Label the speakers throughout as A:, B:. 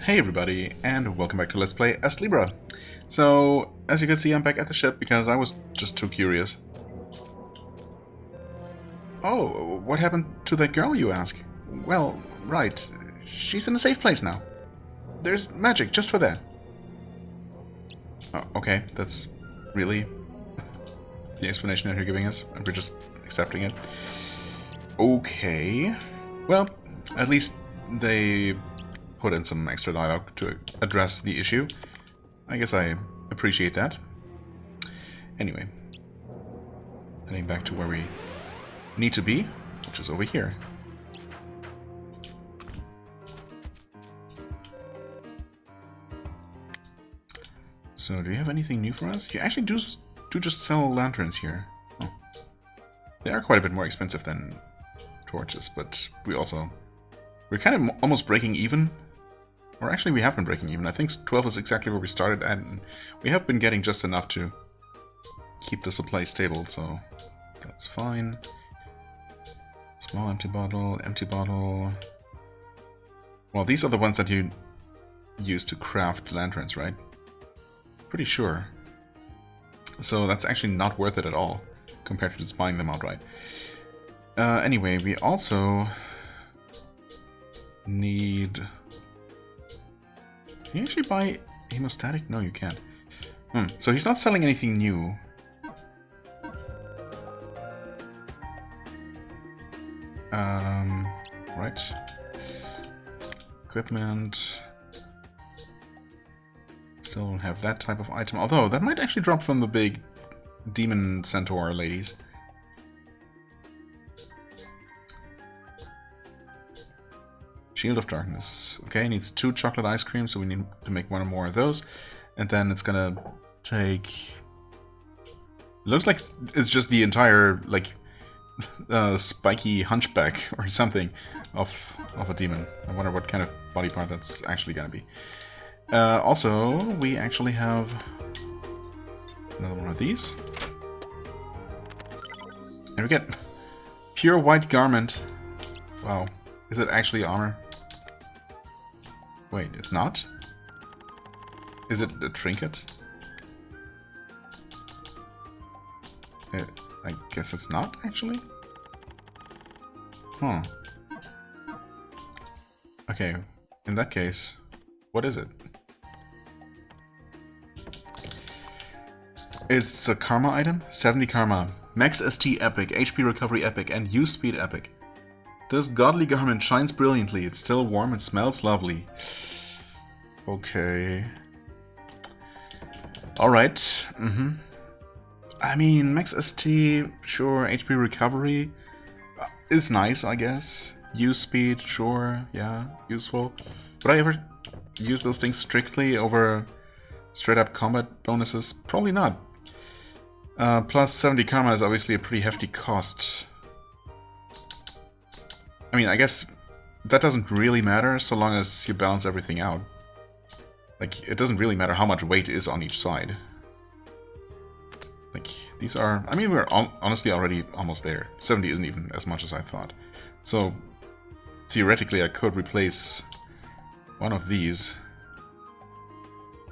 A: Hey everybody, and welcome back to Let's Play Astlibra. So, as you can see, I'm back at the ship because I was just too curious. Oh, what happened to that girl, you ask? Well, right, she's in a safe place now. There's magic just for that. Oh, okay, that's really the explanation that you're giving us, and we're just accepting it. Okay, well, at least they put in some extra dialogue to address the issue. I guess I appreciate that. Anyway, heading back to where we need to be, which is over here. So, do you have anything new for us? You actually do just sell lanterns here. Oh. They are quite a bit more expensive than torches, but we're kind of almost breaking even. Or actually, we have been breaking even. I think 12 is exactly where we started, and we have been getting just enough to keep the supply stable, so that's fine. Small empty bottle, empty bottle. Well, these are the ones that you use to craft lanterns, right? Pretty sure. So that's actually not worth it at all, compared to just buying them outright. Anyway, we also need... Can you actually buy hemostatic? No, you can't. So he's not selling anything new. Right. Equipment. Still don't have that type of item. Although, that might actually drop from the big demon centaur ladies. Shield of Darkness. Okay, needs 2 chocolate ice creams, so we need to make 1 or more of those. And then it's gonna take... It looks like it's just the entire, like, spiky hunchback or something of a demon. I wonder what kind of body part that's actually gonna be. Also, we actually have another one of these. And we get pure white garment. Wow. Is it actually armor? Wait, it's not? Is it a trinket? I guess it's not, actually? Huh. Okay, in that case, what is it? It's a karma item? 70 karma. Max ST epic, HP recovery epic, and use speed epic. This godly garment shines brilliantly. It's still warm and smells lovely. Okay. Alright. I mean, max ST, sure. HP recovery is nice, I guess. Use speed, sure. Yeah, useful. Would I ever use those things strictly over straight up combat bonuses? Probably not. Plus 70 karma is obviously a pretty hefty cost. I mean, I guess that doesn't really matter so long as you balance everything out. Like, it doesn't really matter how much weight is on each side. Like, these are... I mean, we're honestly already almost there. 70 isn't even as much as I thought. So, theoretically, I could replace one of these.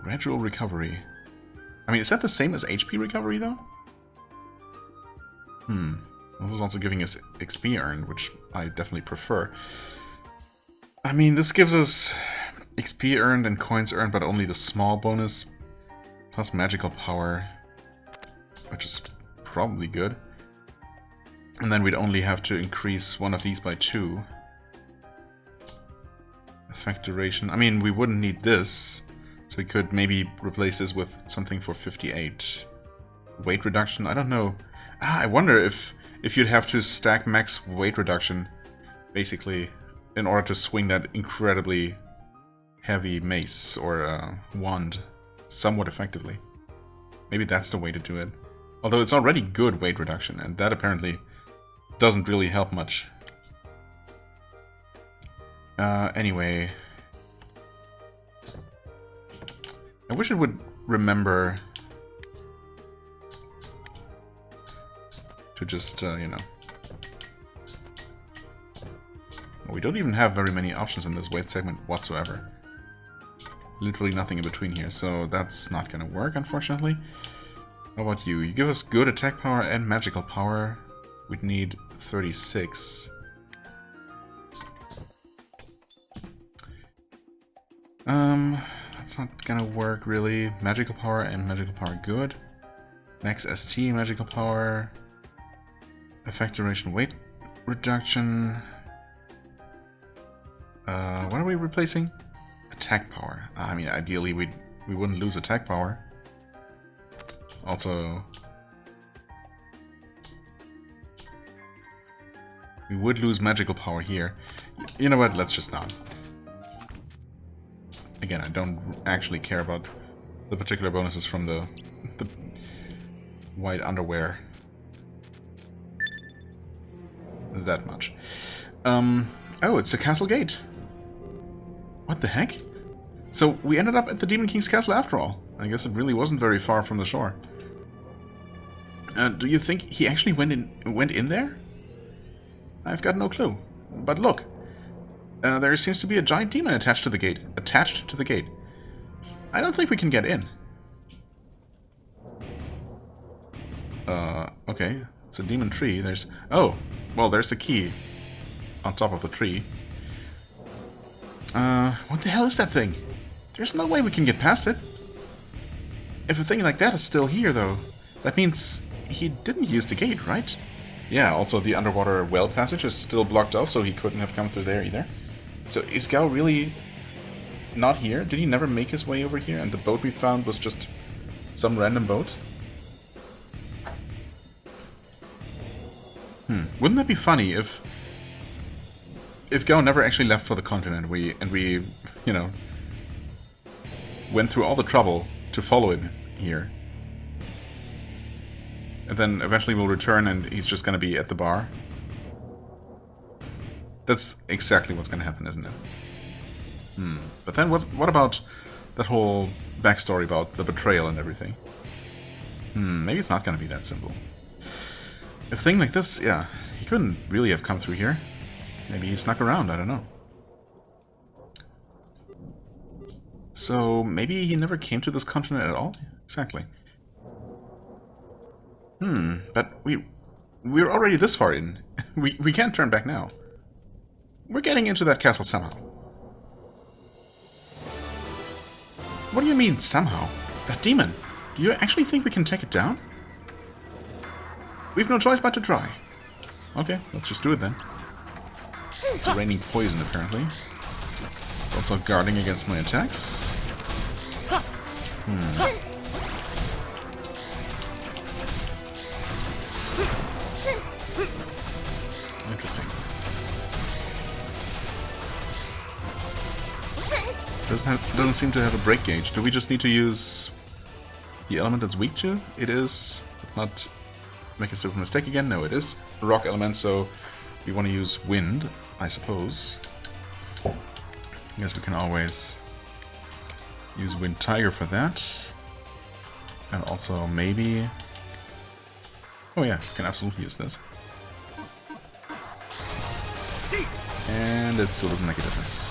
A: Gradual recovery. I mean, is that the same as HP recovery, though? This is also giving us XP earned, which I definitely prefer. I mean, this gives us XP earned and coins earned, but only the small bonus, plus magical power, which is probably good. And then we'd only have to increase one of these by 2. Effect duration. I mean, we wouldn't need this, so we could maybe replace this with something for 58. Weight reduction? I don't know. I wonder if you'd have to stack max weight reduction, basically, in order to swing that incredibly heavy mace or wand somewhat effectively. Maybe that's the way to do it. Although it's already good weight reduction, and that apparently doesn't really help much. Anyway. I wish it would remember to just, you know... We don't even have very many options in this weight segment whatsoever. literally nothing in between here, so that's not gonna work, unfortunately. How about you? You give us good attack power and magical power. We'd need 36. That's not gonna work, really. Magical power and magical power good. Max ST, magical power. Effect duration, weight reduction. What are we replacing? Attack power. I mean, ideally we wouldn't lose attack power. Also, we would lose magical power here. You know what? Let's just not. Again, I don't actually care about the particular bonuses from the white underwear that much. Oh, it's the castle gate. What the heck? So we ended up at the Demon King's castle after all. I guess it really wasn't very far from the shore. Do you think he actually went in there? I've got no clue. But look, there seems to be a giant demon attached to the gate. I don't think we can get in. Okay. It's a demon tree. There's... Oh! Well, there's the key on top of the tree. What the hell is that thing? There's no way we can get past it. If a thing like that is still here, though, that means he didn't use the gate, right? Yeah, also the underwater well passage is still blocked off, so he couldn't have come through there either. So is Gao really not here? Did he never make his way over here, and the boat we found was just some random boat? Wouldn't that be funny if Gao never actually left for the continent, and we, you know, went through all the trouble to follow him here. And then eventually we'll return and he's just gonna be at the bar. That's exactly what's gonna happen, isn't it? But then what about that whole backstory about the betrayal and everything? Maybe it's not gonna be that simple. A thing like this, yeah, he couldn't really have come through here. Maybe he snuck around, I don't know. So maybe he never came to this continent at all? Exactly. But we're already this far in. we can't turn back now. We're getting into that castle somehow. What do you mean, somehow? That demon! Do you actually think we can take it down? We've no choice but to try. Okay, let's just do it then. It's raining poison, apparently. It's also guarding against my attacks. Interesting. Doesn't seem to have a break gauge. Do we just need to use the element that's weak to? It is. Let's not make a stupid mistake again. No, it is a rock element, so we want to use wind, I suppose. I guess we can always use Wind Tiger for that. And also maybe... Oh yeah, we can absolutely use this. And it still doesn't make a difference.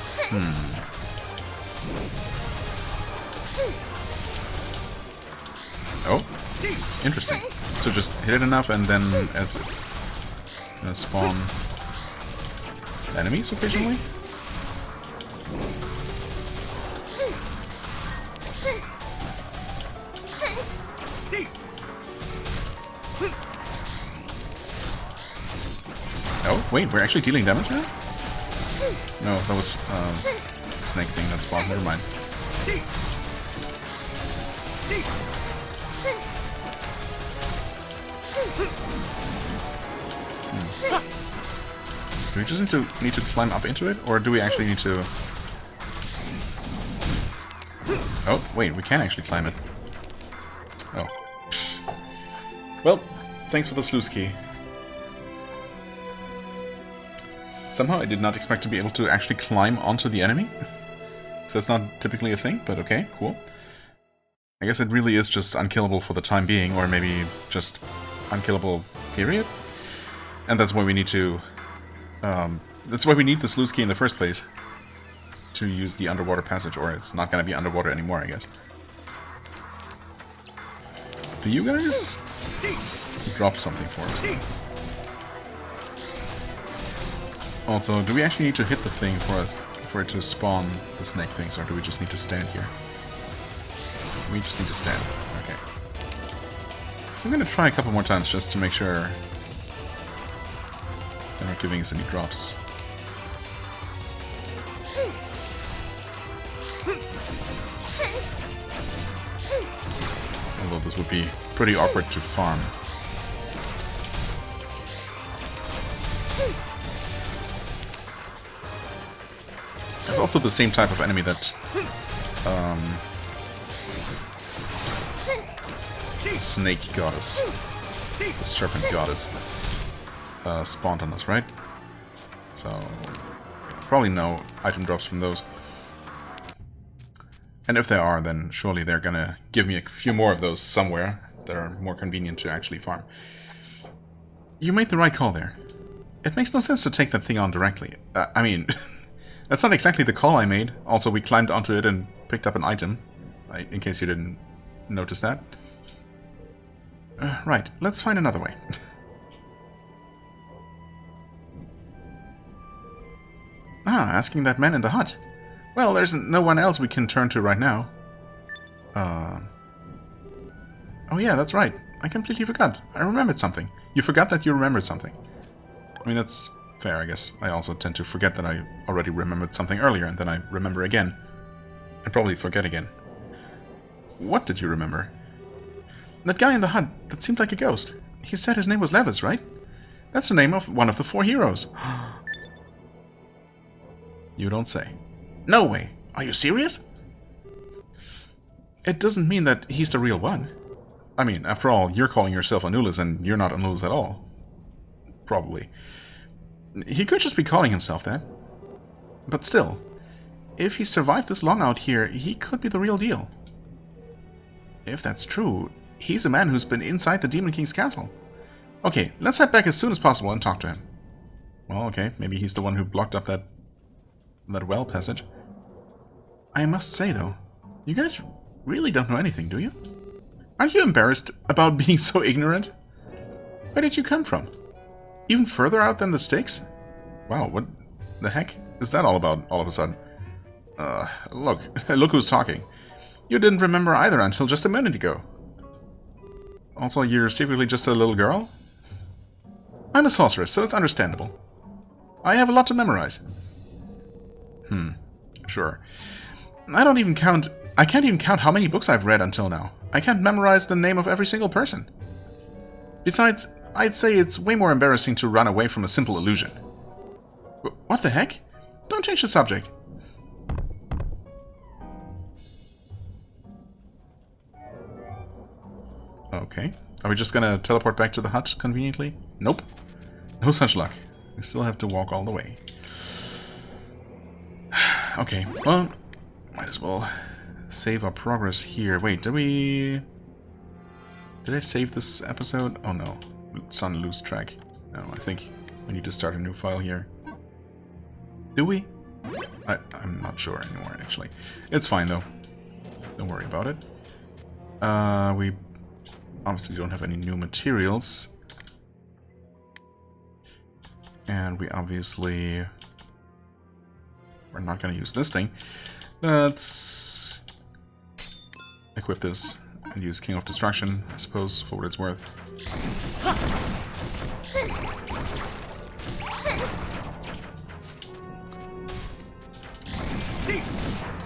A: Oh, interesting. So just hit it enough and then as it spawn enemies occasionally? Oh, wait, we're actually dealing damage now? No, that was snake thing that spawned. Never mind. Do we just need to climb up into it, or do we actually need to? Oh, wait, we can actually climb it. Oh. Well, thanks for the sluice key. Somehow I did not expect to be able to actually climb onto the enemy. So that's not typically a thing, but okay, cool. I guess it really is just unkillable for the time being, or maybe just unkillable, period. And that's why we need to... that's why we need the sluice key in the first place. to use the underwater passage, or it's not going to be underwater anymore, I guess. Do you guys drop something for us? Also, do we actually need to hit the thing for it to spawn the snake things, or do we just need to stand here? We just need to stand. Okay. So I'm going to try a couple more times just to make sure they're not giving us any drops. Although this would be pretty awkward to farm. There's also the same type of enemy that the snake goddess, the serpent goddess, spawned on us, right? So probably no item drops from those. And if there are, then surely they're gonna give me a few more of those somewhere that are more convenient to actually farm. You made the right call there. It makes no sense to take that thing on directly. I mean, that's not exactly the call I made. Also, we climbed onto it and picked up an item, in case you didn't notice that. Right, let's find another way. Asking that man in the hut. Well, there's no one else we can turn to right now. Oh yeah, that's right. I completely forgot. I remembered something. You forgot that you remembered something. I mean, that's fair, I guess. I also tend to forget that I already remembered something earlier, and then I remember again. And probably forget again. What did you remember? That guy in the hut, that seemed like a ghost. He said his name was Levis, right? That's the name of one of the 4 heroes. You don't say. No way. Are you serious? It doesn't mean that he's the real one. I mean, after all, you're calling yourself Anulis, and you're not Anulis at all. Probably. He could just be calling himself that. But still, if he survived this long out here, he could be the real deal. If that's true, he's a man who's been inside the Demon King's castle. Okay, let's head back as soon as possible and talk to him. Well, okay, maybe he's the one who blocked up that well passage. I must say, though, you guys really don't know anything, do you? Aren't you embarrassed about being so ignorant? Where did you come from? Even further out than the Styx? Wow, what the heck is that all about all of a sudden? Look who's talking. You didn't remember either until just a minute ago. Also, you're secretly just a little girl? I'm a sorceress, so it's understandable. I have a lot to memorize. Sure. I can't even count how many books I've read until now. I can't memorize the name of every single person. Besides, I'd say it's way more embarrassing to run away from a simple illusion. What the heck? Don't change the subject. Okay. Are we just gonna teleport back to the hut conveniently? Nope. No such luck. We still have to walk all the way. Okay, well, might as well save our progress here. Wait, did I save this episode? Oh no, it's on lose track. No, I think we need to start a new file here. Do we? I'm not sure anymore, actually. It's fine, though. Don't worry about it. We obviously don't have any new materials. And we obviously... we're not going to use this thing. Let's equip this and use King of Destruction, I suppose, for what it's worth.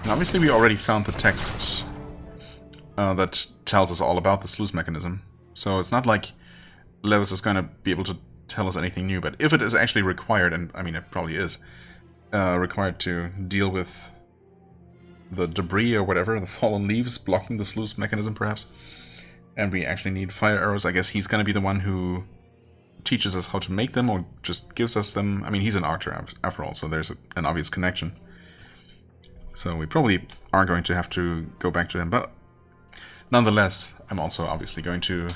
A: And obviously we already found the text that tells us all about the sluice mechanism. So it's not like Levis is going to be able to tell us anything new, but if it is actually required, and I mean it probably is, required to deal with the debris or whatever, the fallen leaves blocking the sluice mechanism perhaps, and we actually need fire arrows, I guess he's going to be the one who teaches us how to make them or just gives us them. I mean, he's an archer after all, so there's an obvious connection. So we probably are going to have to go back to him, but nonetheless, I'm also obviously going to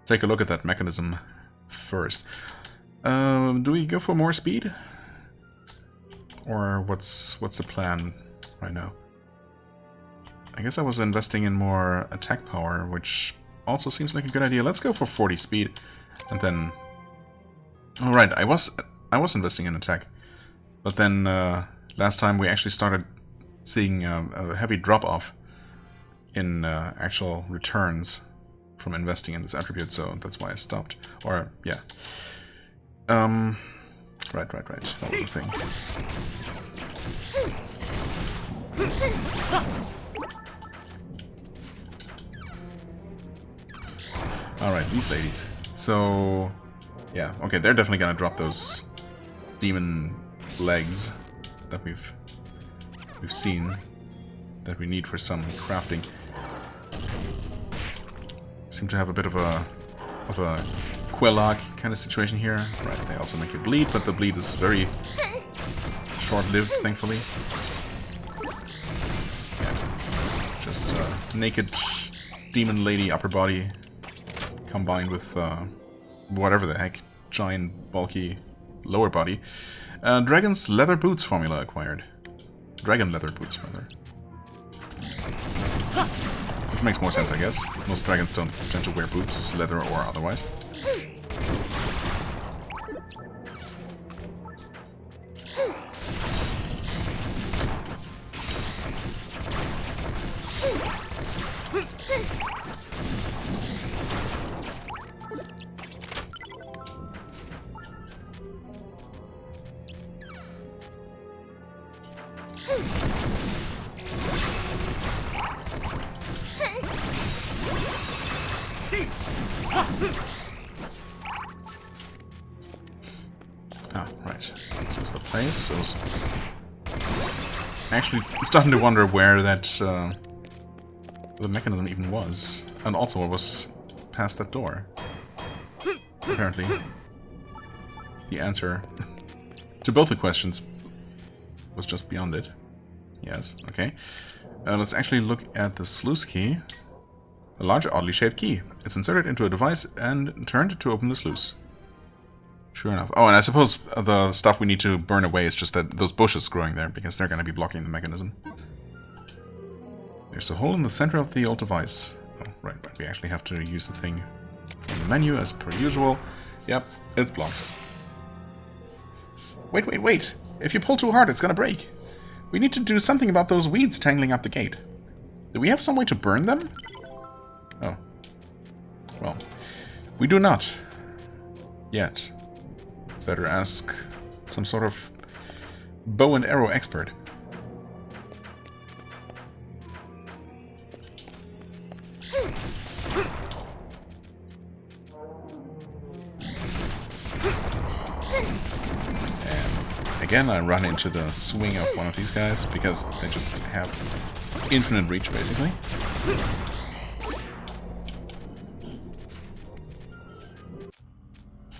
A: take a look at that mechanism first. Do we go for more speed? Or what's the plan right now? I guess I was investing in more attack power, which also seems like a good idea. Let's go for 40 speed, and then... Alright, I was investing in attack. But then, last time we actually started seeing a heavy drop-off in actual returns from investing in this attribute, so that's why I stopped. Or, yeah. Right. That was the thing. Alright, these ladies. So, yeah, okay, they're definitely gonna drop those demon legs that we've seen that we need for some crafting. Seem to have a bit of a Quelloc kind of situation here. Right, they also make you bleed, but the bleed is very short-lived, thankfully. Yeah. Just naked demon lady upper body combined with whatever the heck, giant, bulky lower body. Dragon's leather boots formula acquired. Dragon leather boots, rather. Which makes more sense, I guess. Most dragons don't tend to wear boots, leather or otherwise. Ah, right. This is the place. So actually, I'm starting to wonder where that the mechanism even was, and also what was past that door. Apparently, the answer to both the questions was just beyond it. Yes. Okay. Let's actually look at the sluice key. A large, oddly shaped key. It's inserted into a device and turned to open the sluice. Sure enough. Oh, and I suppose the stuff we need to burn away is just that those bushes growing there, because they're going to be blocking the mechanism. There's a hole in the center of the old device. Oh, right. We actually have to use the thing from the menu as per usual. Yep, it's blocked. Wait. If you pull too hard, it's going to break. We need to do something about those weeds tangling up the gate. Do we have some way to burn them? Oh. Well, we do not. Yet. Better ask some sort of bow and arrow expert. And again, I run into the swing of one of these guys because they just have infinite reach, basically.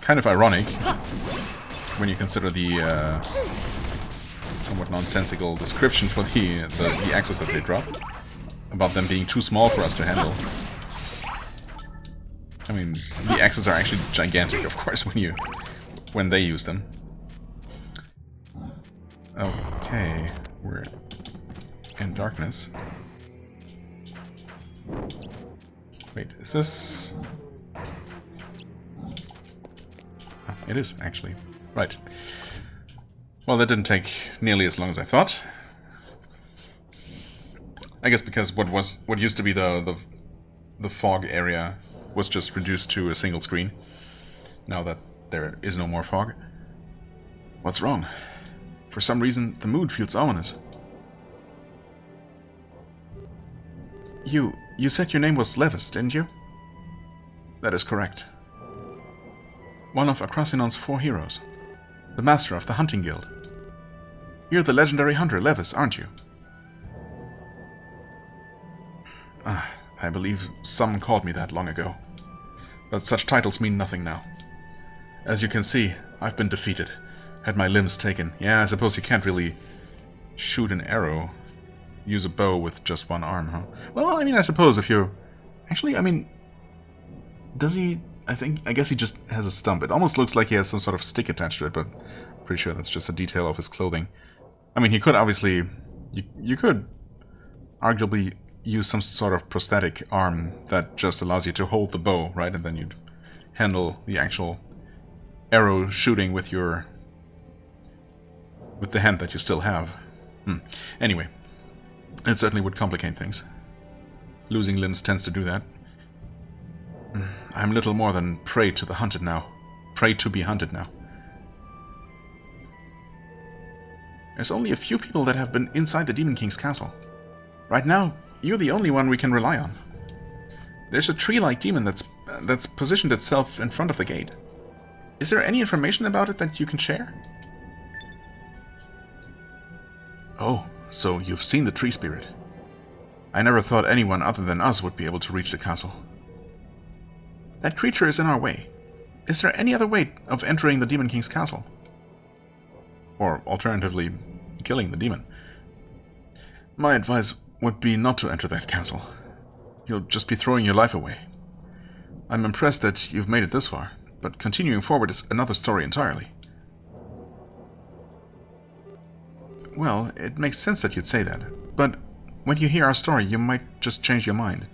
A: Kind of ironic when you consider the somewhat nonsensical description for the axes that they drop, about them being too small for us to handle. I mean, the axes are actually gigantic, of course, when they use them. Okay, we're in darkness. Wait, is this... Oh, it is, actually. Right. Well, that didn't take nearly as long as I thought. I guess because what used to be the fog area was just reduced to a single screen. Now that there is no more fog. What's wrong? For some reason, the mood feels ominous. You said your name was Levis, didn't you? That is correct. One of Akrasinon's 4 heroes. The master of the hunting guild. You're the legendary hunter Levis, aren't you? I believe some called me that long ago. But such titles mean nothing now. As you can see, I've been defeated. Had my limbs taken. Yeah, I suppose you can't really shoot an arrow. Use a bow with just one arm, huh? Well, I mean, I suppose if you... Actually, I mean... Does he... I guess he just has a stump. It almost looks like he has some sort of stick attached to it, but I'm pretty sure that's just a detail of his clothing. I mean, he could obviously... You could arguably use some sort of prosthetic arm that just allows you to hold the bow, right? And then you'd handle the actual arrow shooting with your... with the hand that you still have. Anyway, it certainly would complicate things. Losing limbs tends to do that. I'm little more than prey to the hunted now. Prey to be hunted now. There's only a few people that have been inside the Demon King's castle. Right now, you're the only one we can rely on. There's a tree-like demon that's positioned itself in front of the gate. Is there any information about it that you can share? Oh, so you've seen the tree spirit. I never thought anyone other than us would be able to reach the castle. That creature is in our way. Is there any other way of entering the Demon King's castle? Or, alternatively, killing the demon. My advice would be not to enter that castle. You'll just be throwing your life away. I'm impressed that you've made it this far, but continuing forward is another story entirely. Well, it makes sense that you'd say that, but when you hear our story, you might just change your mind.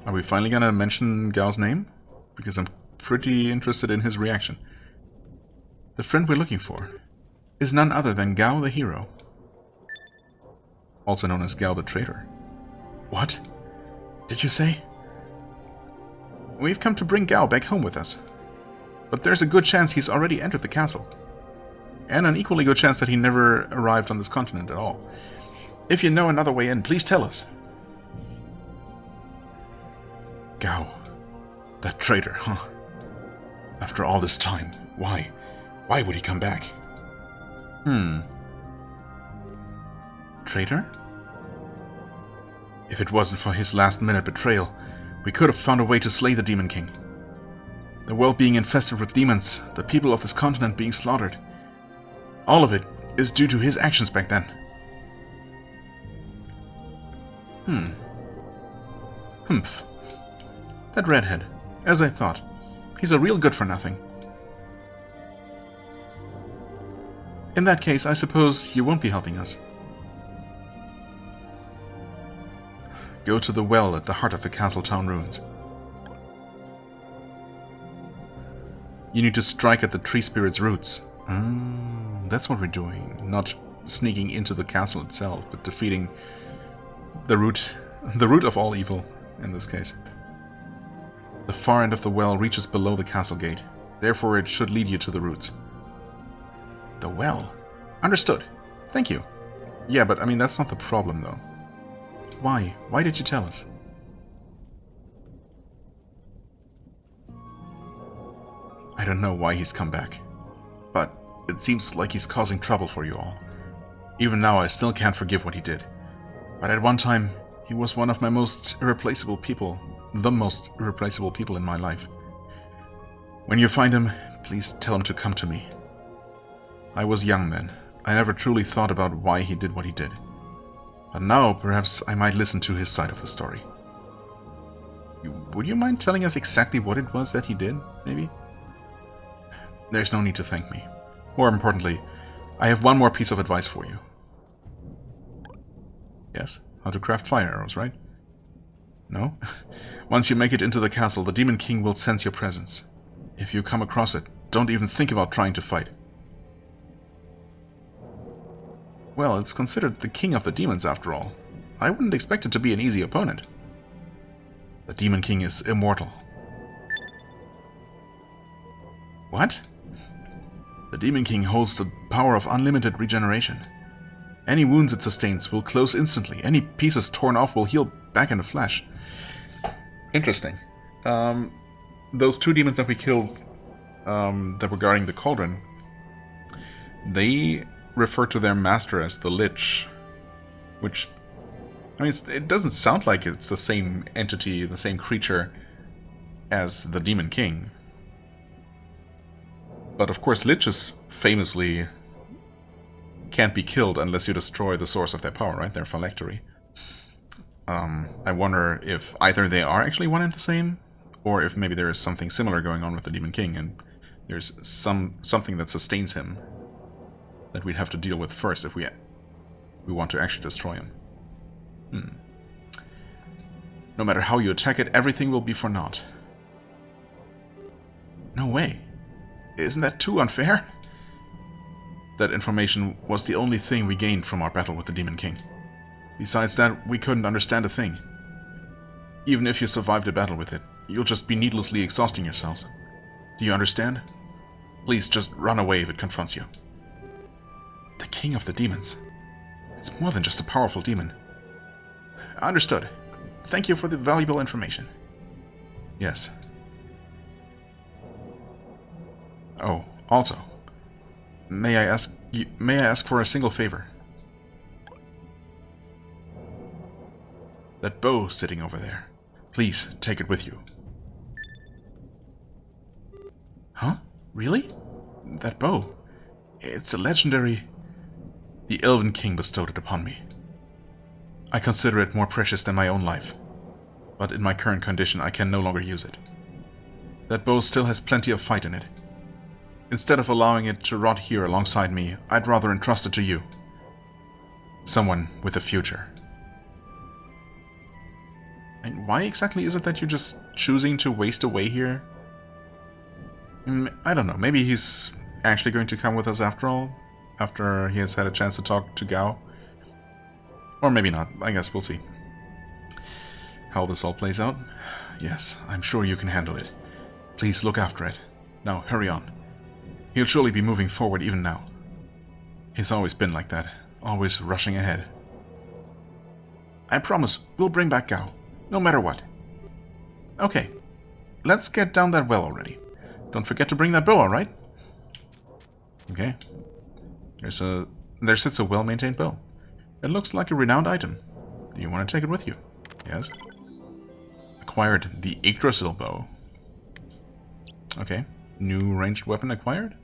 A: Are we finally gonna mention Gao's name? Because I'm pretty interested in his reaction. The friend we're looking for is none other than Gao the Hero, also known as Gao the Traitor. What? Did you say? We've come to bring Gao back home with us, but there's a good chance he's already entered the castle, and an equally good chance that he never arrived on this continent at all. If you know another way in, please tell us. Gao, that traitor, huh? After all this time, why? Why would he come back? Traitor? If it wasn't for his last-minute betrayal, we could have found a way to slay the Demon King. The world being infested with demons, the people of this continent being slaughtered. All of it is due to his actions back then. Humph. That redhead, as I thought. He's a real good-for-nothing. In that case, I suppose you won't be helping us. Go to the well at the heart of the castle town ruins. You need to strike at the tree spirit's roots. That's what we're doing. Not sneaking into the castle itself, but defeating the root of all evil, in this case. The far end of the well reaches below the castle gate. Therefore, it should lead you to the roots. The well? Understood. Thank you. Yeah, but I mean, that's not the problem, though. Why? Why did you tell us? I don't know why he's come back, but it seems like he's causing trouble for you all. Even now, I still can't forgive what he did. But at one time, he was one of my most irreplaceable people, the most irreplaceable people in my life. When you find him, please tell him to come to me. I was young then. I never truly thought about why he did what he did. But now, perhaps I might listen to his side of the story. Would you mind telling us exactly what it was that he did, maybe? There's no need to thank me. More importantly, I have one more piece of advice for you. Yes? How to craft fire arrows, right? No? Once you make it into the castle, the Demon King will sense your presence. If you come across it, don't even think about trying to fight. Well, it's considered the king of the demons after all. I wouldn't expect it to be an easy opponent. The Demon King is immortal. What? The Demon King holds the power of unlimited regeneration. Any wounds it sustains will close instantly. Any pieces torn off will heal back into flesh. Interesting. Those two demons that we killed that were guarding the cauldron, they refer to their master as the Lich, which, I mean, it doesn't sound like it's the same entity, the same creature as the Demon King. But of course, Liches famously can't be killed unless you destroy the source of their power, right? Their phylactery. I wonder if either they are actually one and the same, or if maybe there is something similar going on with the Demon King, and there's something that sustains him. that we'd have to deal with first if we want to actually destroy him. No matter how you attack it, everything will be for naught. No way. Isn't that too unfair? That information was the only thing we gained from our battle with the Demon King. Besides that, we couldn't understand a thing. Even if you survive the battle with it, you'll just be needlessly exhausting yourselves. Do you understand? Please just run away if it confronts you. The King of the Demons. It's more than just a powerful demon. Understood. Thank you for the valuable information. Yes. Oh, also, may I ask for a single favor? That bow sitting over there. Please take it with you. Huh? Really? That bow. It's a legendary. The Elven King bestowed it upon me. I consider it more precious than my own life. But in my current condition, I can no longer use it. That bow still has plenty of fight in it. Instead of allowing it to rot here alongside me, I'd rather entrust it to you. Someone with a future. And why exactly is it that you're just choosing to waste away here? I don't know. Maybe he's actually going to come with us after all? After he has had a chance to talk to Gao? Or maybe not. I guess we'll see how this all plays out. Yes, I'm sure you can handle it. Please look after it. Now, hurry on. He'll surely be moving forward even now. He's always been like that, always rushing ahead. I promise we'll bring back Gao, no matter what. Okay, let's get down that well already. Don't forget to bring that bow, alright? Okay. There sits a well-maintained bow. It looks like a renowned item. Do you want to take it with you? Yes. Acquired the Yggdrasil bow. Okay. New ranged weapon acquired?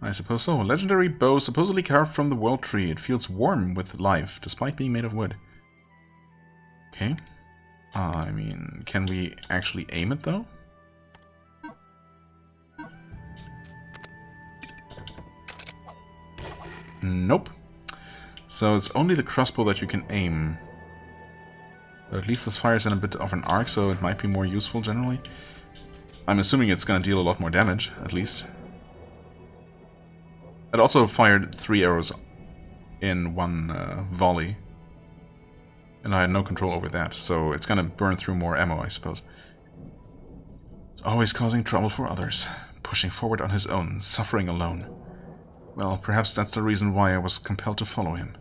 A: I suppose so. A legendary bow supposedly carved from the world tree. It feels warm with life, despite being made of wood. Okay. I mean, can we actually aim it, though? Nope. So it's only the crossbow that you can aim. But at least this fires in a bit of an arc, so it might be more useful generally. I'm assuming it's going to deal a lot more damage, at least. It also fired 3 arrows in one volley. And I had no control over that, so it's going to burn through more ammo, I suppose. It's always causing trouble for others. Pushing forward on his own, suffering alone. Well, perhaps that's the reason why I was compelled to follow him.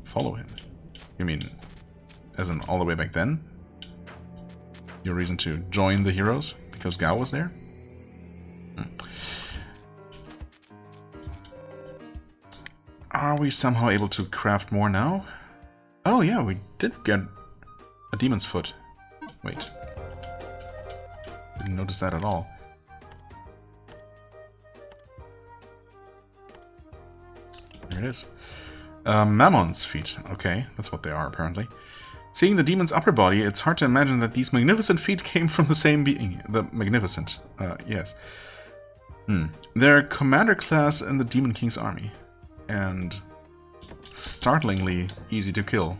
A: Follow him? You mean, as in all the way back then? Your reason to join the heroes? Because Gao was there? Are we somehow able to craft more now? Oh yeah, we did get a demon's foot. Wait. Didn't notice that at all. There it is. Mammon's feet. Okay, that's what they are, apparently. Seeing the demon's upper body, it's hard to imagine that these magnificent feet came from the same being. The Magnificent. Yes. They're commander class in the Demon King's army. And startlingly easy to kill.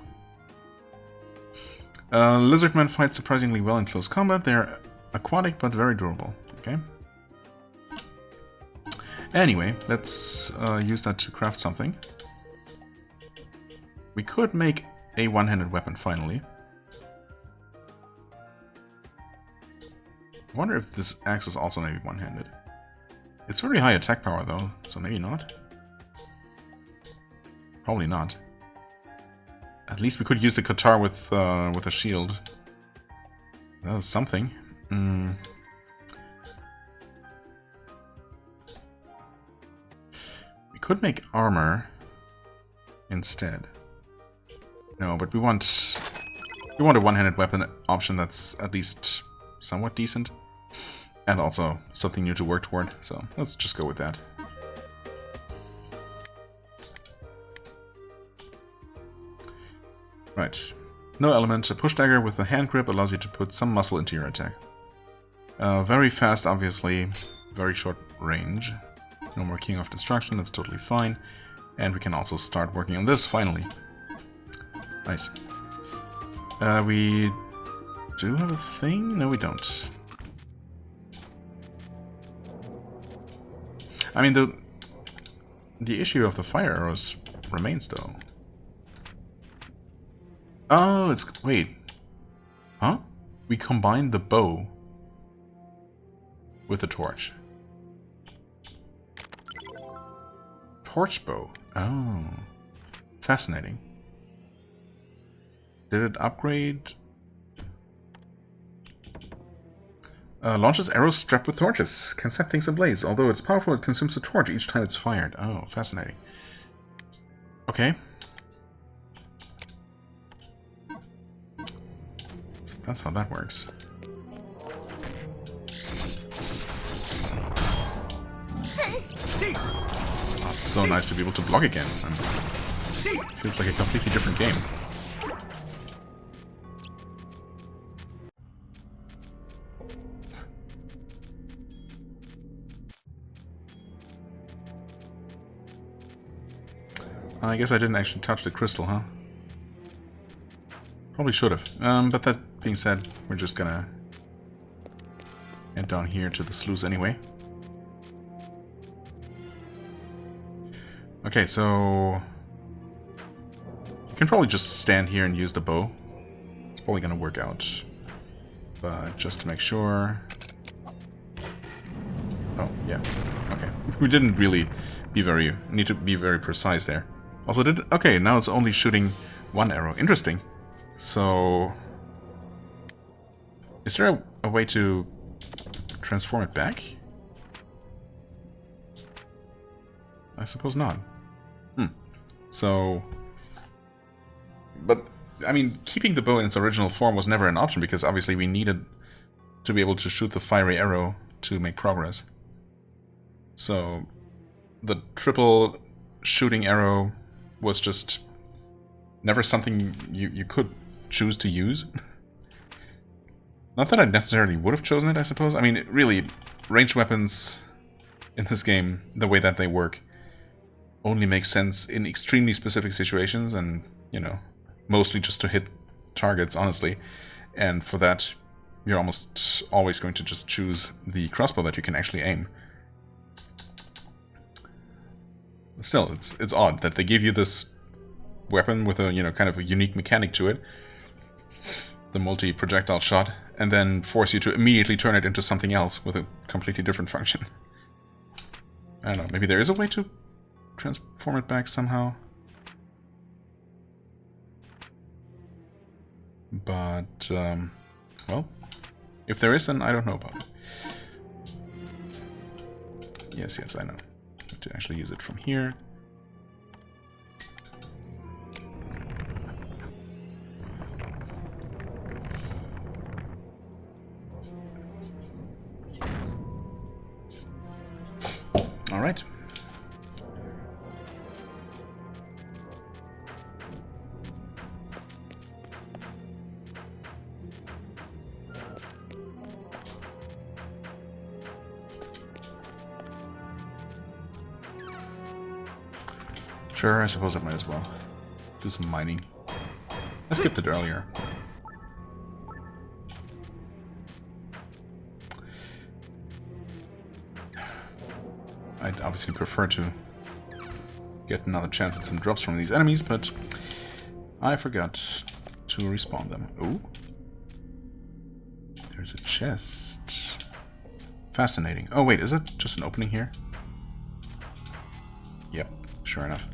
A: Lizardmen fight surprisingly well in close combat. They're aquatic but very durable. Okay. Anyway, let's use that to craft something. We could make a one-handed weapon finally. I wonder if this axe is also maybe one-handed. It's very high attack power though, so maybe not. Probably not. At least we could use the Qatar with a shield. That was something. We could make armor instead. No, but we want a one-handed weapon option that's at least somewhat decent, and also something new to work toward. So let's just go with that. Right. No element. A push dagger with a hand grip allows you to put some muscle into your attack. Very fast, obviously. Very short range. No more King of Destruction, that's totally fine. And we can also start working on this, finally. Nice. We do have a thing? No, we don't. I mean, the issue of the fire arrows remains, though. Oh, it's... wait. Huh? We combined the bow with the torch. Torch bow. Oh. Fascinating. Did it upgrade? Launches arrows strapped with torches. Can set things ablaze. Although it's powerful, it consumes a torch each time it's fired. Oh, fascinating. Okay. So that's how that works. Oh, it's so nice to be able to block again. Feels like a completely different game. I guess I didn't actually touch the crystal, huh? Probably should have. But that being said, we're just gonna head down here to the sluice anyway. Okay, so you can probably just stand here and use the bow. It's probably gonna work out. But just to make sure... Oh, yeah. Okay. We didn't really need to be very precise there. Also did... Okay, now it's only shooting one arrow. Interesting. So... Is there a way to transform it back? I suppose not. So... But, I mean, keeping the bow in its original form was never an option, because obviously we needed to be able to shoot the fiery arrow to make progress. So, the triple shooting arrow was just never something you could choose to use. Not that I necessarily would have chosen it, I suppose. I mean, really, ranged weapons in this game, the way that they work, only make sense in extremely specific situations, and, you know, mostly just to hit targets, honestly. And for that, you're almost always going to just choose the crossbow that you can actually aim. Still, it's odd that they give you this weapon with a, you know, kind of a unique mechanic to it, the multi-projectile shot, and then force you to immediately turn it into something else with a completely different function. I don't know, maybe there is a way to transform it back somehow. But, well, if there is, then I don't know about it. Yes, I know. To actually use it from here. All right. Sure, I suppose I might as well do some mining. I skipped it earlier. I'd obviously prefer to get another chance at some drops from these enemies, but I forgot to respawn them. Oh, there's a chest. Fascinating. Oh wait, is it just an opening here? Yep, sure enough.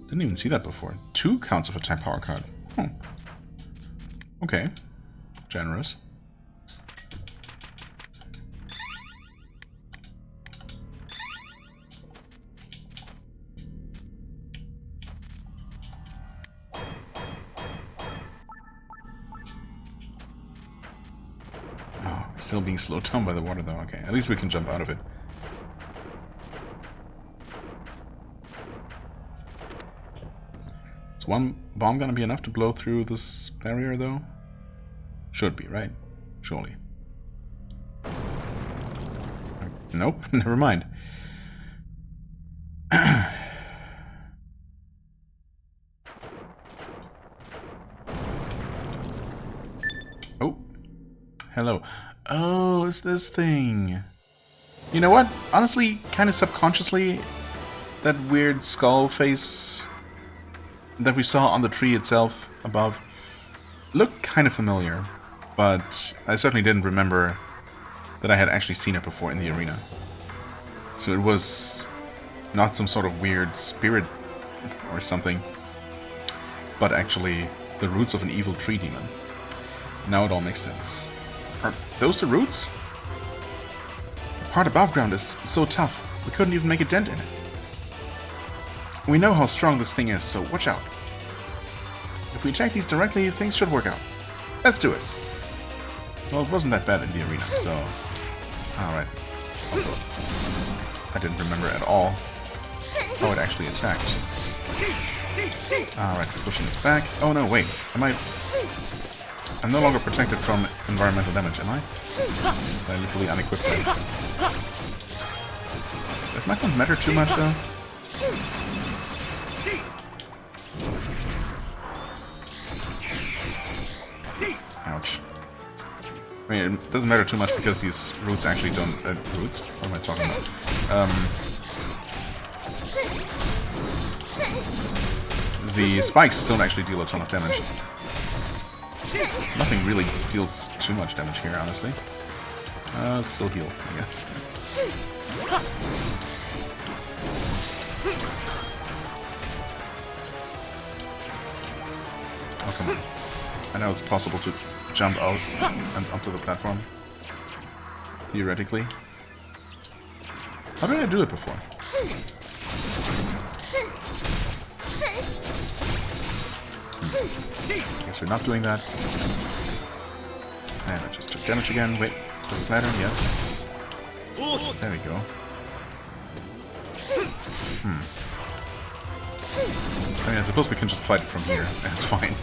A: Didn't even see that before. 2 counts of a type power card. Oh. Okay. Generous. Oh, still being slowed down by the water though. Okay, at least we can jump out of it. One bomb gonna be enough to blow through this barrier, though? Should be, right? Surely. Nope, never mind. Oh. Hello. Oh, it's this thing. You know what? Honestly, kind of subconsciously, that weird skull face that we saw on the tree itself above looked kind of familiar, but I certainly didn't remember that I had actually seen it before in the arena. So it was not some sort of weird spirit or something, but actually the roots of an evil tree demon. Now it all makes sense. Are those the roots? The part above ground is so tough, we couldn't even make a dent in it. We know how strong this thing is, so watch out. If we attack these directly, things should work out. Let's do it. Well, it wasn't that bad in the arena, so... Alright. Also, I didn't remember at all how it actually attacked. Alright, pushing this back. Oh no, wait. I'm no longer protected from environmental damage, am I? I'm literally unequipped right. That might not matter too much, though. Ouch. I mean, it doesn't matter too much because these roots actually don't... roots? What am I talking about? The spikes don't actually deal a ton of damage. Nothing really deals too much damage here, honestly. Let's still heal, I guess. Oh, come on. I know it's possible to jump out and onto the platform. Theoretically. How did I do it before? Guess we're not doing that. And I just took damage again. Wait, does it matter? Yes. There we go. I mean, I suppose we can just fight it from here. That's fine.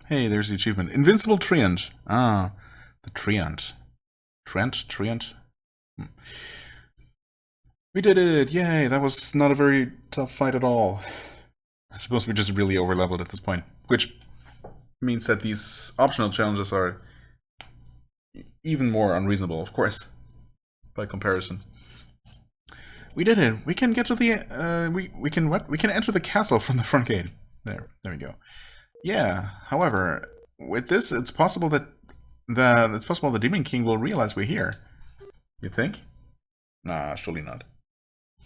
A: Hey, there's the achievement. Invincible Treant. Ah, the Treant. Treant? We did it! Yay! That was not a very tough fight at all. I suppose we just really overleveled at this point. Which means that these optional challenges are even more unreasonable, of course. By comparison. We did it! We can get to the... we can what? We can enter the castle from the front gate. There we go. Yeah, however, with this, it's possible that the Demon King will realize we're here. You think? Nah, surely not.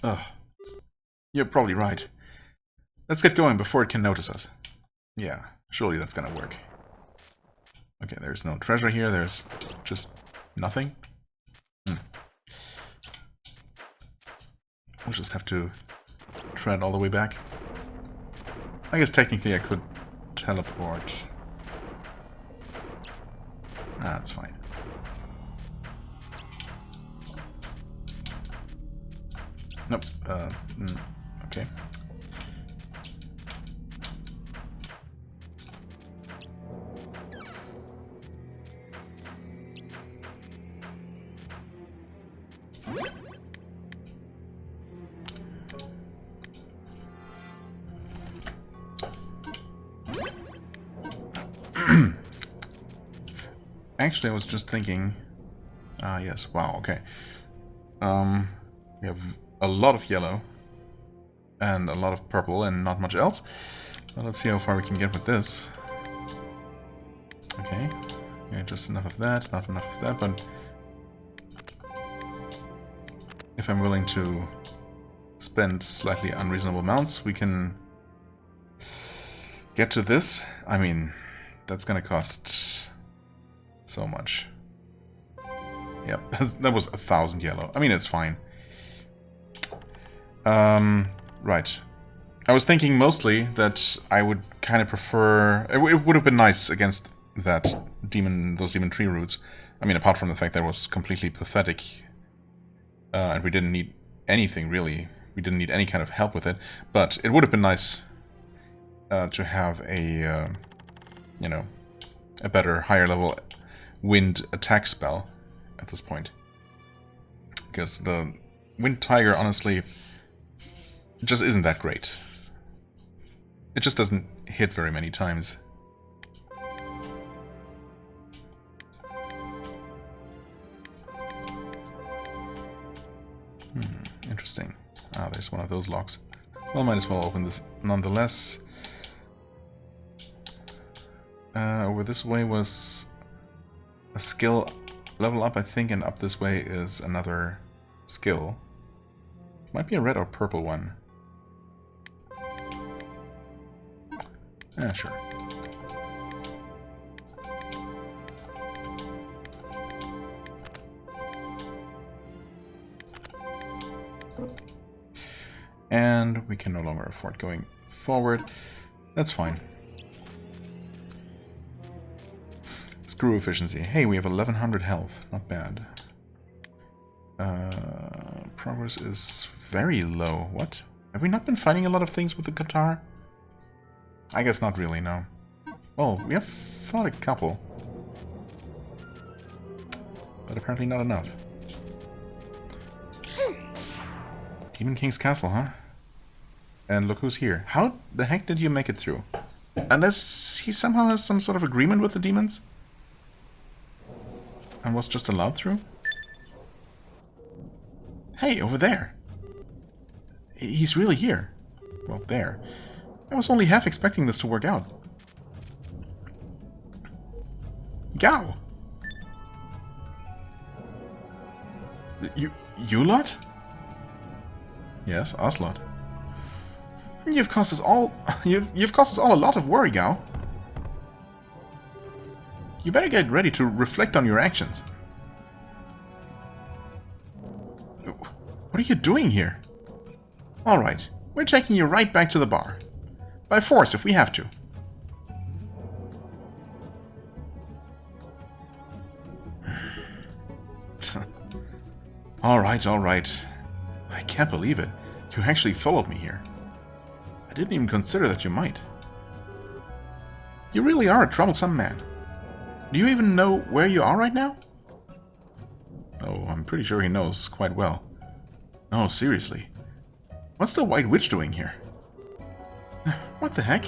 A: Ugh. You're probably right. Let's get going before it can notice us. Yeah, surely that's gonna work. Okay, there's no treasure here, there's just nothing. We'll just have to tread all the way back. I guess technically I could teleport. That's fine. Nope. Okay. Actually, I was just thinking... yes, wow, okay. We have a lot of yellow and a lot of purple and not much else. Well, let's see how far we can get with this. Okay. Yeah, just enough of that, not enough of that, but... if I'm willing to spend slightly unreasonable amounts, we can get to this. I mean, that's gonna cost... so much. Yep, that was 1,000 yellow. I mean, it's fine. Right. I was thinking mostly that I would kind of prefer... It would have been nice against that those demon tree roots. I mean, apart from the fact that it was completely pathetic. And we didn't need anything, really. We didn't need any kind of help with it. But it would have been nice to have a, you know, a better, higher level wind attack spell at this point. Because the Wind Tiger, honestly, just isn't that great. It just doesn't hit very many times. Interesting. Ah, there's one of those locks. Well, might as well open this nonetheless. Over this way was a skill level up, I think, and up this way is another skill. Might be a red or purple one. Yeah, sure. And we can no longer afford going forward. That's fine. Screw efficiency. Hey, we have 1100 health. Not bad. Progress is very low. What? Have we not been fighting a lot of things with the guitar? I guess not really, no. Well, we have fought a couple. But apparently not enough. Demon King's castle, huh? And look who's here. How the heck did you make it through? Unless he somehow has some sort of agreement with the demons? And was just allowed through? Hey, over there! He's really here. Well, there. I was only half expecting this to work out. Gao! You lot? Yes, us lot. You've caused us all a lot of worry, Gao. You better get ready to reflect on your actions. What are you doing here? Alright, we're taking you right back to the bar. By force, if we have to. Alright, alright. I can't believe it. You actually followed me here. I didn't even consider that you might. You really are a troublesome man. Do you even know where you are right now? Oh, I'm pretty sure he knows quite well. No, seriously. What's the White Witch doing here? What the heck?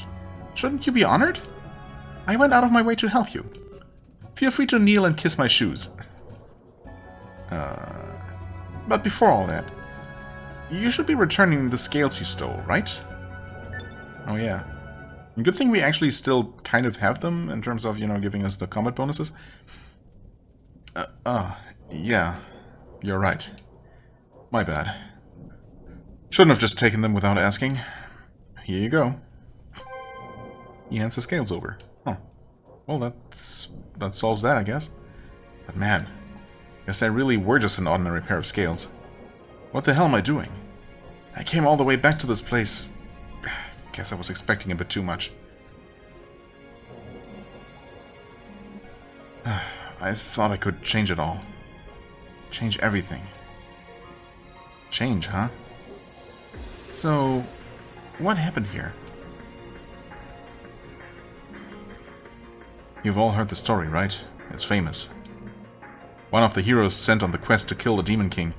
A: Shouldn't you be honored? I went out of my way to help you. Feel free to kneel and kiss my shoes. But before all that, you should be returning the scales you stole, right? Oh yeah. Good thing we actually still kind of have them in terms of, you know, giving us the combat bonuses. Yeah. You're right. My bad. Shouldn't have just taken them without asking. Here you go. He hands the scales over. Oh. Well, that solves that, I guess. But man, guess I really were just an ordinary pair of scales. What the hell am I doing? I came all the way back to this place. Guess I was expecting a bit too much. I thought I could change it all. Change everything. Change, huh? So, what happened here? You've all heard the story, right? It's famous. One of the heroes sent on the quest to kill the Demon King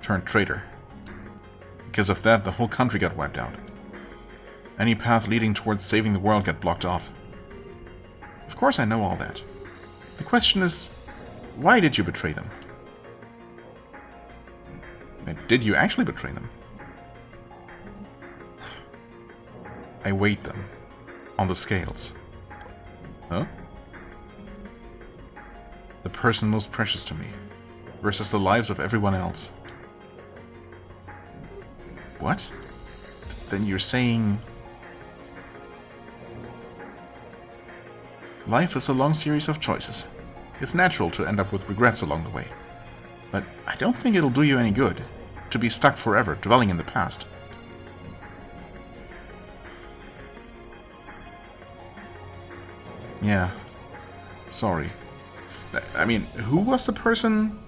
A: turned traitor. Because of that, the whole country got wiped out. Any path leading towards saving the world got blocked off. Of course I know all that. The question is, why did you betray them? Did you actually betray them? I weighed them on the scales. Huh? The person most precious to me versus the lives of everyone else. What? Then you're saying... Life is a long series of choices. It's natural to end up with regrets along the way. But I don't think it'll do you any good to be stuck forever dwelling in the past. Yeah. Sorry. I mean, who was the person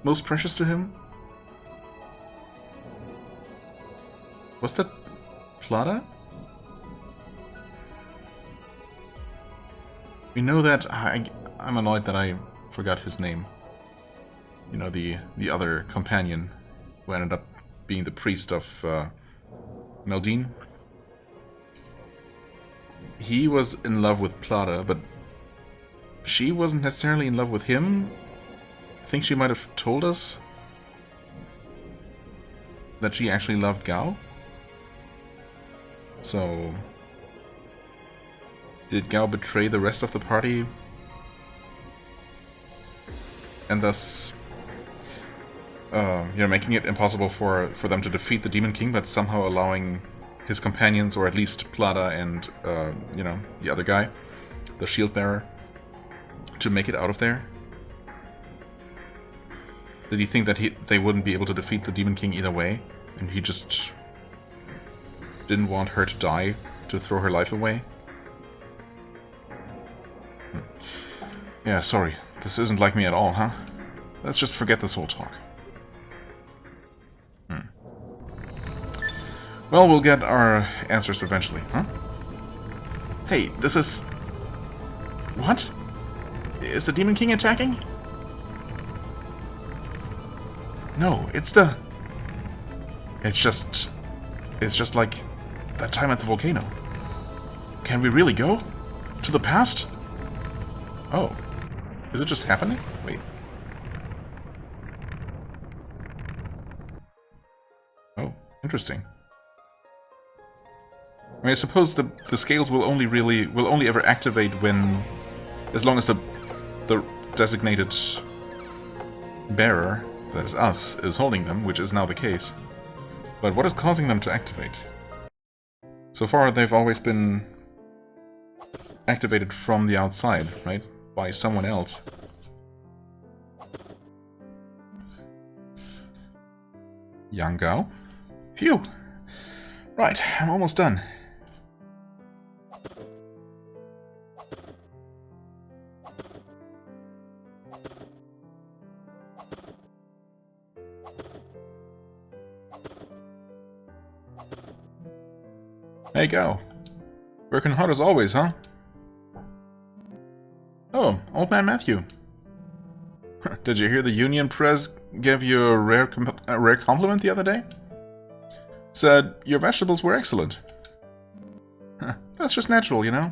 A: most precious to him? Was that Plata? We know that I'm annoyed that I forgot his name. You know, the other companion who ended up being the priest of Meldine. He was in love with Plata, but she wasn't necessarily in love with him. I think she might have told us that she actually loved Gao. So, did Gao betray the rest of the party? And thus, you know, making it impossible for them to defeat the Demon King, but somehow allowing his companions, or at least Plata and, you know, the other guy, the shield bearer, to make it out of there? Did he think that they wouldn't be able to defeat the Demon King either way, and he just didn't want her to die, to throw her life away? Yeah, sorry. This isn't like me at all, huh? Let's just forget this whole talk. Well, we'll get our answers eventually, huh? Hey, this is... What? Is the Demon King attacking? No, it's the... It's just like that time at the volcano. Can we really go? To the past? Oh. Is it just happening? Wait. Oh, interesting. I mean, I suppose the scales will only ever activate when, as long as the designated bearer, that is us, is holding them, which is now the case. But what is causing them to activate? So far, they've always been activated from the outside, right? By someone else. Yang Gao? Phew! Right, I'm almost done. Hey, Gao. Working hard as always, huh? Oh, old man Matthew. Did you hear the Union Press gave you a rare compliment the other day? Said your vegetables were excellent. That's just natural, you know?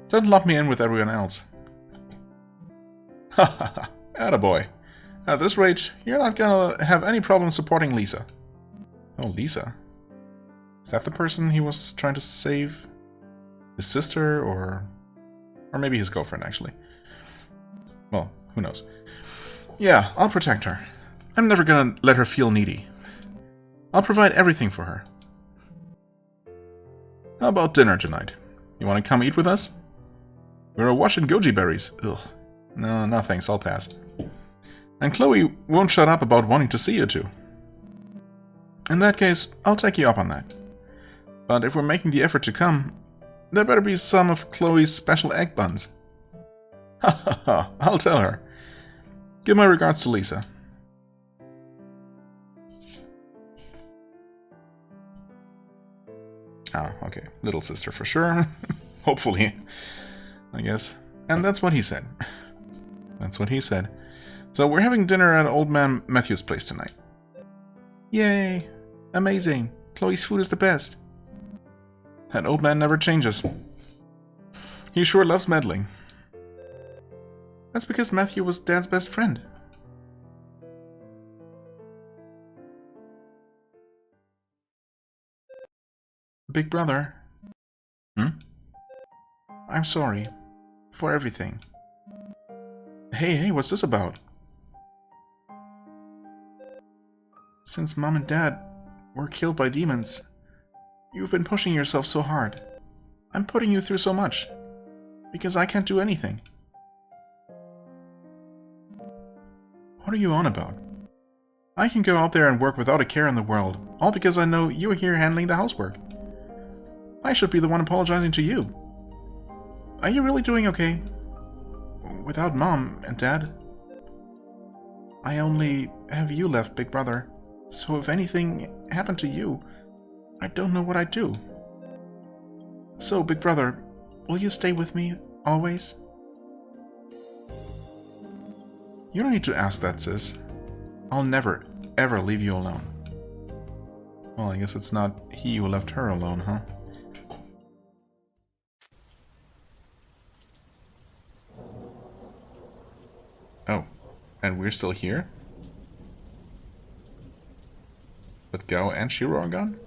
A: Don't lump me in with everyone else. Ha ha ha, attaboy. At this rate, you're not gonna have any problem supporting Lisa. Oh, Lisa? Is that the person he was trying to save? His sister, or maybe his girlfriend, actually. Well, who knows. Yeah, I'll protect her. I'm never gonna let her feel needy. I'll provide everything for her. How about dinner tonight? You want to come eat with us? We're awash in goji berries. Ugh. No thanks, I'll pass. And Chloe won't shut up about wanting to see you two. In that case, I'll take you up on that. But if we're making the effort to come, there better be some of Chloe's special egg buns. Ha ha ha, I'll tell her. Give my regards to Lisa. Ah, okay. Little sister for sure. Hopefully, I guess. And that's what he said. That's what he said. So we're having dinner at Old Man Matthew's place tonight. Yay! Amazing! Chloe's food is the best. That old man never changes. He sure loves meddling. That's because Matthew was Dad's best friend. Big brother. I'm sorry. For everything. Hey, what's this about? Since Mom and Dad were killed by demons, you've been pushing yourself so hard. I'm putting you through so much. Because I can't do anything. What are you on about? I can go out there and work without a care in the world, all because I know you're here handling the housework. I should be the one apologizing to you. Are you really doing okay? Without Mom and Dad? I only have you left, Big Brother. So if anything happened to you, I don't know what I'd do. So, Big Brother, will you stay with me, always? You don't need to ask that, sis. I'll never, ever leave you alone. Well, I guess it's not he who left her alone, huh? Oh, and we're still here? But Gao and Shiro are gone?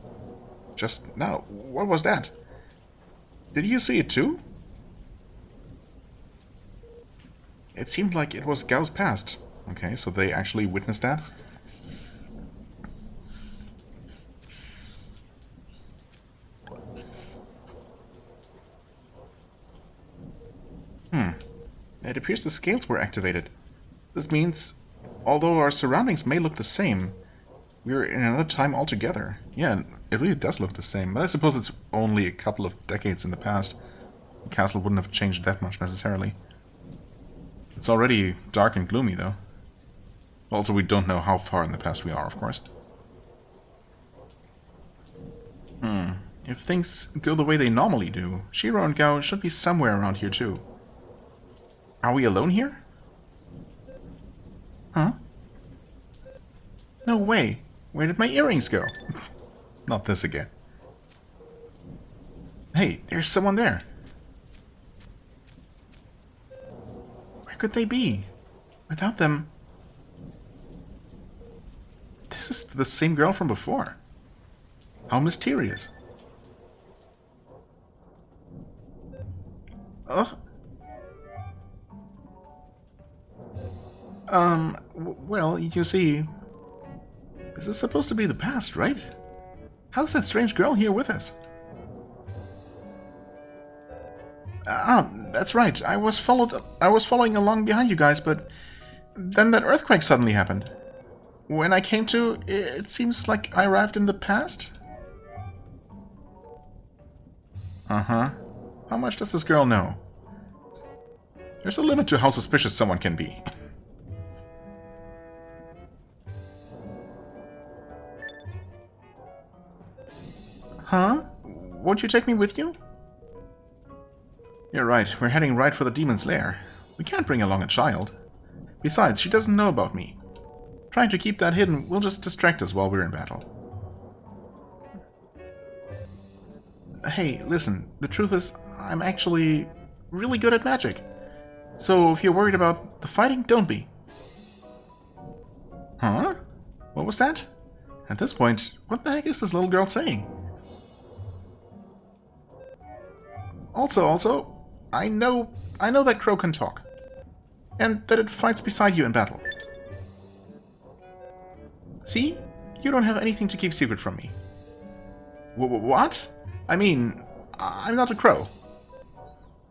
A: Just now. What was that? Did you see it too? It seemed like it was Gao's past. Okay, so they actually witnessed that? It appears the scales were activated. This means, although our surroundings may look the same, we're in another time altogether. Yeah, it really does look the same, but I suppose it's only a couple of decades in the past. The castle wouldn't have changed that much necessarily. It's already dark and gloomy, though. Also, we don't know how far in the past we are, of course. If things go the way they normally do, Shiro and Gao should be somewhere around here, too. Are we alone here? Huh? No way. Where did my earrings go? Not this again. Hey, there's someone there. Where could they be? Without them... This is the same girl from before. How mysterious. Ugh. Well, you see... This is supposed to be the past, right? How's that strange girl here with us? That's right. I was following along behind you guys, but then that earthquake suddenly happened. When I came to, it seems like I arrived in the past. Uh-huh. How much does this girl know? There's a limit to how suspicious someone can be. Huh? Won't you take me with you? You're right, we're heading right for the demon's lair. We can't bring along a child. Besides, she doesn't know about me. Trying to keep that hidden will just distract us while we're in battle. Hey, listen, the truth is, I'm actually really good at magic. So if you're worried about the fighting, don't be. Huh? What was that? At this point, what the heck is this little girl saying? Also, I know that crow can talk. And that it fights beside you in battle. See? You don't have anything to keep secret from me. What? I mean, I'm not a crow.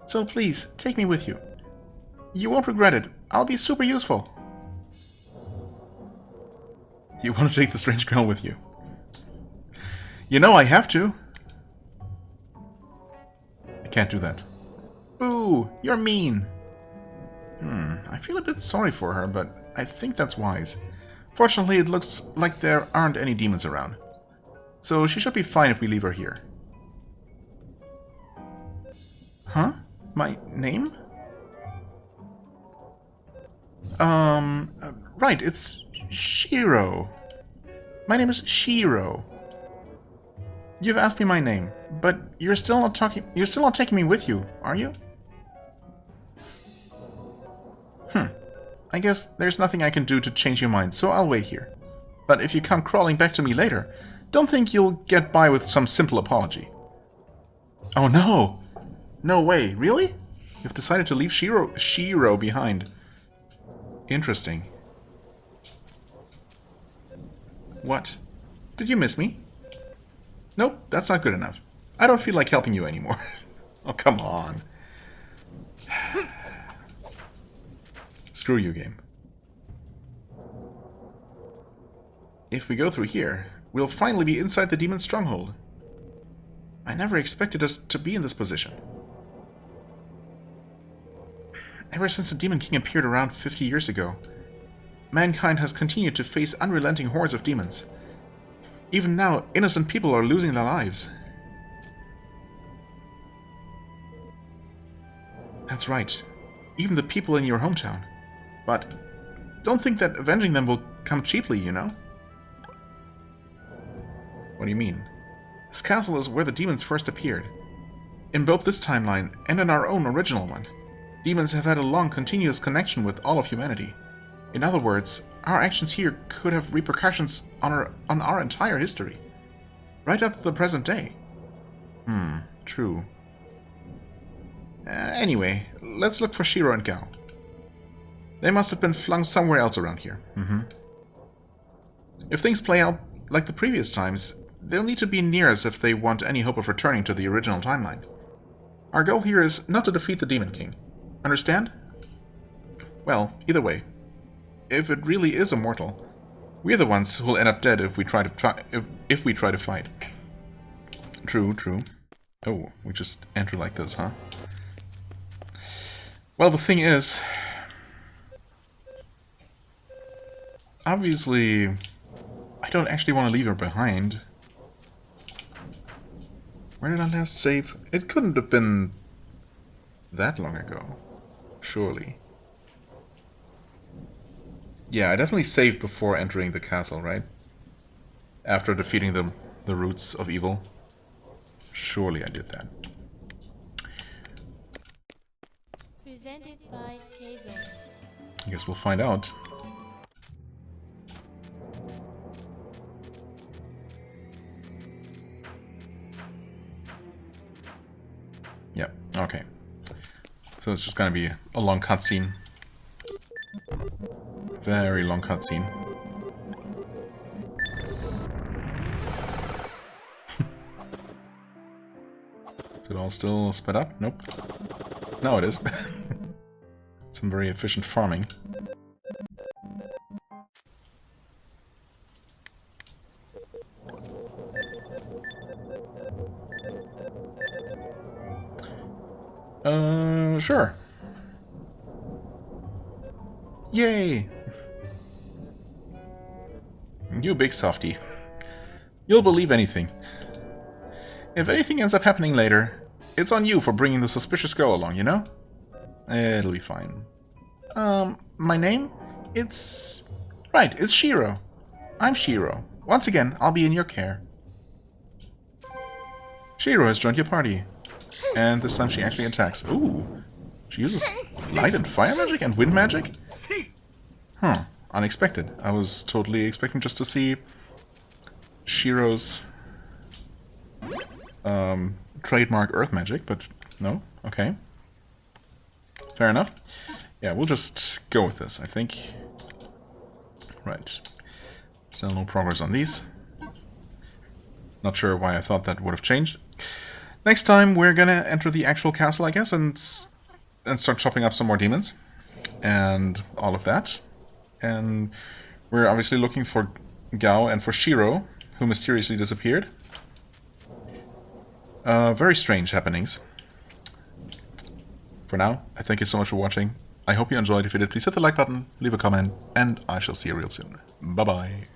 A: So please, take me with you. You won't regret it. I'll be super useful. Do you want to take the strange girl with you? You know I have to. I can't do that. Boo! You're mean! I feel a bit sorry for her, but I think that's wise. Fortunately, it looks like there aren't any demons around. So she should be fine if we leave her here. Huh? My name? Right, it's Shiro. My name is Shiro. You've asked me my name, but you're still not taking me with you, are you? I guess there's nothing I can do to change your mind, so I'll wait here. But if you come crawling back to me later, don't think you'll get by with some simple apology. Oh no! No way, really? You've decided to leave Shiro behind. Interesting. What? Did you miss me? Nope, that's not good enough. I don't feel like helping you anymore. Oh, come on. Screw you, game. If we go through here, we'll finally be inside the demon's stronghold. I never expected us to be in this position. Ever since the Demon King appeared around 50 years ago, mankind has continued to face unrelenting hordes of demons. Even now, innocent people are losing their lives. That's right, even the people in your hometown. But don't think that avenging them will come cheaply, you know? What do you mean? This castle is where the demons first appeared. In both this timeline and in our own original one, demons have had a long, continuous connection with all of humanity. In other words, our actions here could have repercussions on our entire history. Right up to the present day. True. Anyway, let's look for Shiro and Gao. They must have been flung somewhere else around here. If things play out like the previous times, they'll need to be near us if they want any hope of returning to the original timeline. Our goal here is not to defeat the Demon King. Understand? Well, either way, if it really is immortal, we're the ones who'll end up dead if we try to fight. True. Oh, we just enter like this, huh? Well, the thing is, obviously, I don't actually want to leave her behind. Where did I last save? It couldn't have been that long ago, surely. Yeah, I definitely saved before entering the castle, right? After defeating the roots of evil. Surely I did that.
B: Presented by KEIZO.
A: I guess we'll find out. Yep, okay. So it's just gonna be a long cutscene. Very long cutscene. Is it all still sped up? Nope. No, it is. Some very efficient farming. Sure. Yay! You big softy. You'll believe anything. If anything ends up happening later, it's on you for bringing the suspicious girl along, you know? It'll be fine. My name? It's Shiro. I'm Shiro. Once again, I'll be in your care. Shiro has joined your party. And this time she actually attacks. Ooh. She uses light and fire magic and wind magic? Huh. Unexpected. I was totally expecting just to see Shiro's trademark earth magic, but no. Okay. Fair enough. Yeah, we'll just go with this, I think. Right. Still no progress on these. Not sure why I thought that would have changed. Next time we're gonna enter the actual castle, I guess, and start chopping up some more demons. And all of that. And we're obviously looking for Gao and for Shiro, who mysteriously disappeared. Very strange happenings. For now, I thank you so much for watching. I hope you enjoyed. If you did, please hit the like button, leave a comment, and I shall see you real soon. Bye-bye.